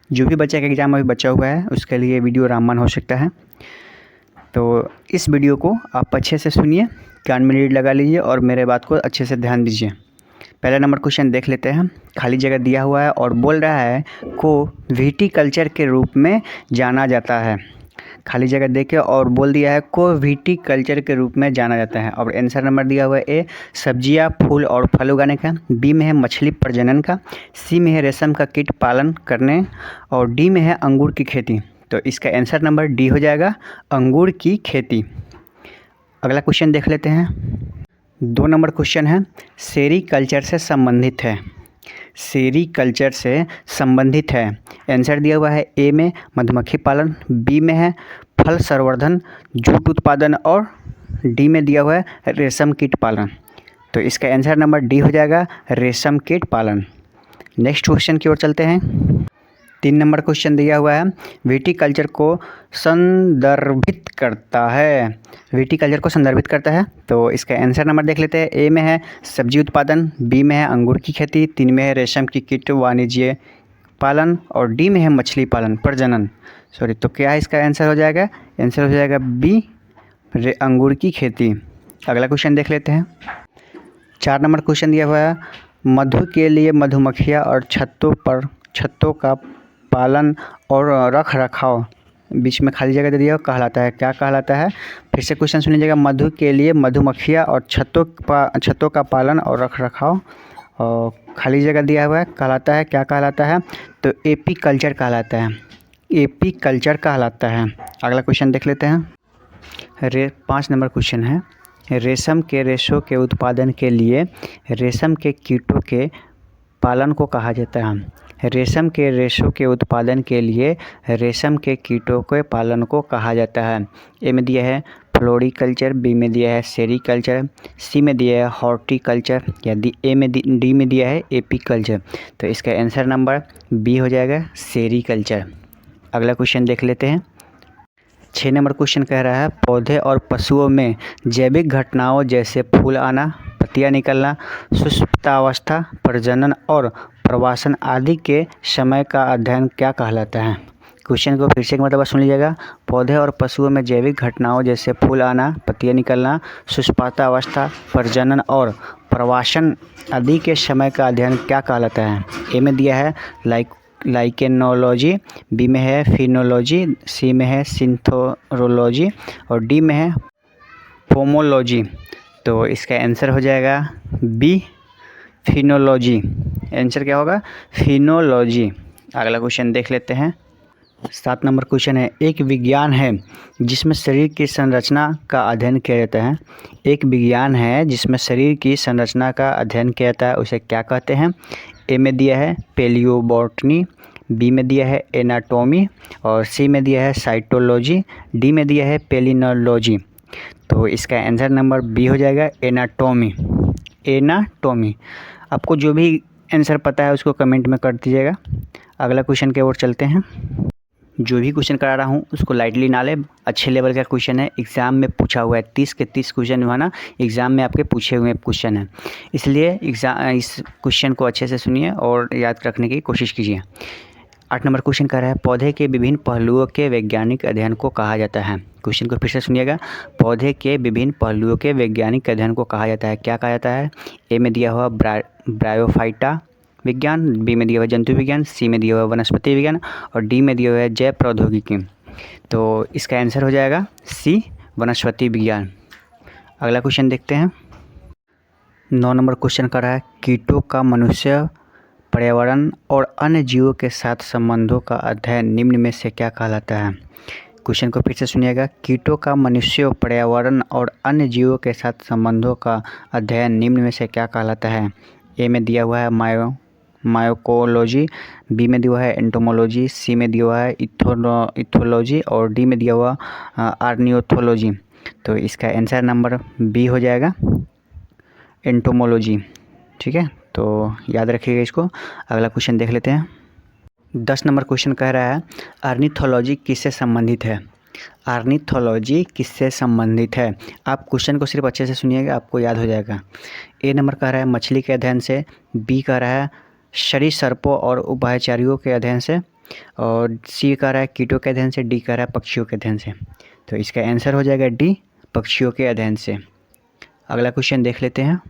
जो भी बच्चे का एग्ज़ाम अभी बचा हुआ है उसके लिए वीडियो रामबाण हो सकता है। तो इस वीडियो को आप अच्छे से सुनिए, कान में लीड लगा लीजिए और मेरे बात को अच्छे से ध्यान दीजिए। पहला नंबर क्वेश्चन देख लेते हैं। खाली जगह दिया हुआ है और बोल रहा है को विटिकल्चर के रूप में जाना जाता है। खाली जगह देके और बोल दिया है को विटिकल्चर के रूप में जाना जाता है। और आंसर नंबर दिया हुआ है ए सब्जियां, फूल और फल उगाने का, बी में है मछली प्रजनन का, सी में है रेशम का कीट पालन करने और डी में है अंगूर की खेती। तो इसका आंसर नंबर डी हो जाएगा, अंगूर की खेती। अगला क्वेश्चन देख लेते हैं। 2 नंबर क्वेश्चन है सेरीकल्चर से संबंधित है। सेरीकल्चर से संबंधित है। आंसर दिया हुआ है ए में मधुमक्खी पालन, बी में है फल संवर्धन, जूट उत्पादन और डी में दिया हुआ है रेशम कीट पालन। तो इसका आंसर नंबर डी हो जाएगा, रेशम कीट पालन। नेक्स्ट क्वेश्चन की ओर चलते हैं। 3 नंबर क्वेश्चन दिया हुआ है विटिकल्चर को संदर्भित करता है। विटिकल्चर को संदर्भित करता है तो इसका आंसर नंबर देख लेते हैं। ए में है सब्जी उत्पादन, बी में है अंगूर की खेती, 3 में है रेशम की कीट वाणिज्य पालन और डी में है मछली पालन प्रजनन। तो क्या इसका आंसर हो जाएगा? आंसर हो जाएगा बी, अंगूर की खेती। अगला क्वेश्चन देख लेते हैं। 4 नंबर क्वेश्चन दिया हुआ है मधु के लिए मधुमक्खियाँ और छत्तों का पालन और रख रखाव, बीच में खाली जगह दे दिया कहलाता है। क्या कहलाता है? फिर से क्वेश्चन सुन लीजिएगा। मधु के लिए मधुमक्खियाँ और छत्तों का पालन और रख रखाव और खाली जगह दिया हुआ है कहलाता है। क्या कहलाता है? तो एपीकल्चर कहलाता है। एपीकल्चर कहलाता है। अगला क्वेश्चन देख लेते हैं। 5 नंबर क्वेश्चन है रेशम के रेशों के उत्पादन के लिए रेशम के कीटों के पालन को कहा जाता है। रेशम के रेशों के उत्पादन के लिए रेशम के कीटों के पालन को कहा जाता है। ए में दिया है फ्लोरिकल्चर, बी में दिया है सेरीकल्चर, सी में दिया है हॉर्टिकल्चर या डी में दिया है एपीकल्चर। तो इसका आंसर नंबर बी हो जाएगा, सेरीकल्चर। अगला क्वेश्चन देख लेते हैं। 6 नंबर क्वेश्चन कह रहा है पौधे और पशुओं में जैविक घटनाओं जैसे फूल आना, पत्तियां निकलना, सुषुप्तावस्था, प्रजनन और प्रवासन आदि के समय का अध्ययन क्या कहलाता है? क्वेश्चन को फिर से एक मरतबा सुन लीजिएगा। पौधे और पशुओं में जैविक घटनाओं जैसे फूल आना, पत्तियां निकलना, सुषुप्तावस्था, प्रजनन और प्रवासन आदि के समय का अध्ययन क्या कहलाता है? ए में दिया है लाइकेनोलॉजी, बी में है फिनोलॉजी, सी में है सिंथोरोलॉजी और डी में है पोमोलॉजी। तो इसका आंसर हो जाएगा बी, फिनोलॉजी। आंसर क्या होगा? फिनोलॉजी। अगला क्वेश्चन देख लेते हैं। 7 नंबर क्वेश्चन है एक विज्ञान है जिसमें शरीर की संरचना का अध्ययन किया जाता है। एक विज्ञान है जिसमें शरीर की संरचना का अध्ययन किया जाता है, उसे क्या कहते हैं? ए में दिया है पेलियोबॉटनी, बी में दिया है एनाटॉमी और सी में दिया है साइटोलॉजी, डी में दिया है पेलिनोलॉजी। तो इसका आंसर नंबर बी हो जाएगा, एनाटॉमी। एनाटॉमी। आपको जो भी आंसर पता है उसको कमेंट में कर दीजिएगा। अगला क्वेश्चन की ओर चलते हैं। जो भी क्वेश्चन करा रहा हूँ उसको लाइटली ना ले, अच्छे लेवल का क्वेश्चन है, एग्ज़ाम में पूछा हुआ है। 30 के 30 क्वेश्चन जो है ना एग्ज़ाम में आपके पूछे हुए क्वेश्चन है, इसलिए इस क्वेश्चन को अच्छे से सुनिए और याद रखने की कोशिश कीजिए। 8 नंबर क्वेश्चन कह रहा है पौधे के विभिन्न पहलुओं के वैज्ञानिक अध्ययन को कहा जाता है। क्वेश्चन को फिर से सुनिएगा। पौधे के विभिन्न पहलुओं के वैज्ञानिक अध्ययन को कहा जाता है। क्या कहा जाता है? ए में दिया हुआ ब्रायोफाइटा विज्ञान, बी में दिया हुआ जंतु विज्ञान, सी में दिया हुआ वनस्पति विज्ञान और डी में दिया हुआ है जैव प्रौद्योगिकी। तो इसका आंसर हो जाएगा सी, वनस्पति विज्ञान। अगला क्वेश्चन देखते हैं। 9 नंबर क्वेश्चन कर रहा है कीटों का मनुष्य, पर्यावरण और अन्य जीवों के साथ संबंधों का अध्ययन निम्न में से क्या कहलाता है? क्वेश्चन को फिर से सुनिएगा। कीटों का मनुष्य, पर्यावरण और अन्य जीवों के साथ संबंधों का अध्ययन निम्न में से क्या कहलाता है? ए में दिया हुआ है मायोकोलॉजी, बी में दिया हुआ है एंटोमोलॉजी, सी में दिया हुआ है इथोलॉजी और डी में दिया हुआ आर्नियोथोलॉजी। तो इसका आंसर नंबर बी हो जाएगा, एंटोमोलॉजी। ठीक है, तो याद रखिएगा इसको। अगला क्वेश्चन देख लेते हैं। 10 नंबर क्वेश्चन कह रहा है आर्निथोलॉजी किससे संबंधित है? आर्निथोलॉजी किससे संबंधित है? आप क्वेश्चन को सिर्फ अच्छे से सुनिएगा, आपको याद हो जाएगा। ए नंबर कह रहा है मछली के अध्ययन से, बी कह रहा है सरीसृपों और उभयचरियों के अध्ययन से, और सी कह रहा है कीटों के अध्ययन से, डी कह रहा है पक्षियों के अध्ययन से। तो इसका आंसर हो जाएगा डी, पक्षियों के अध्ययन से। अगला क्वेश्चन देख लेते हैं।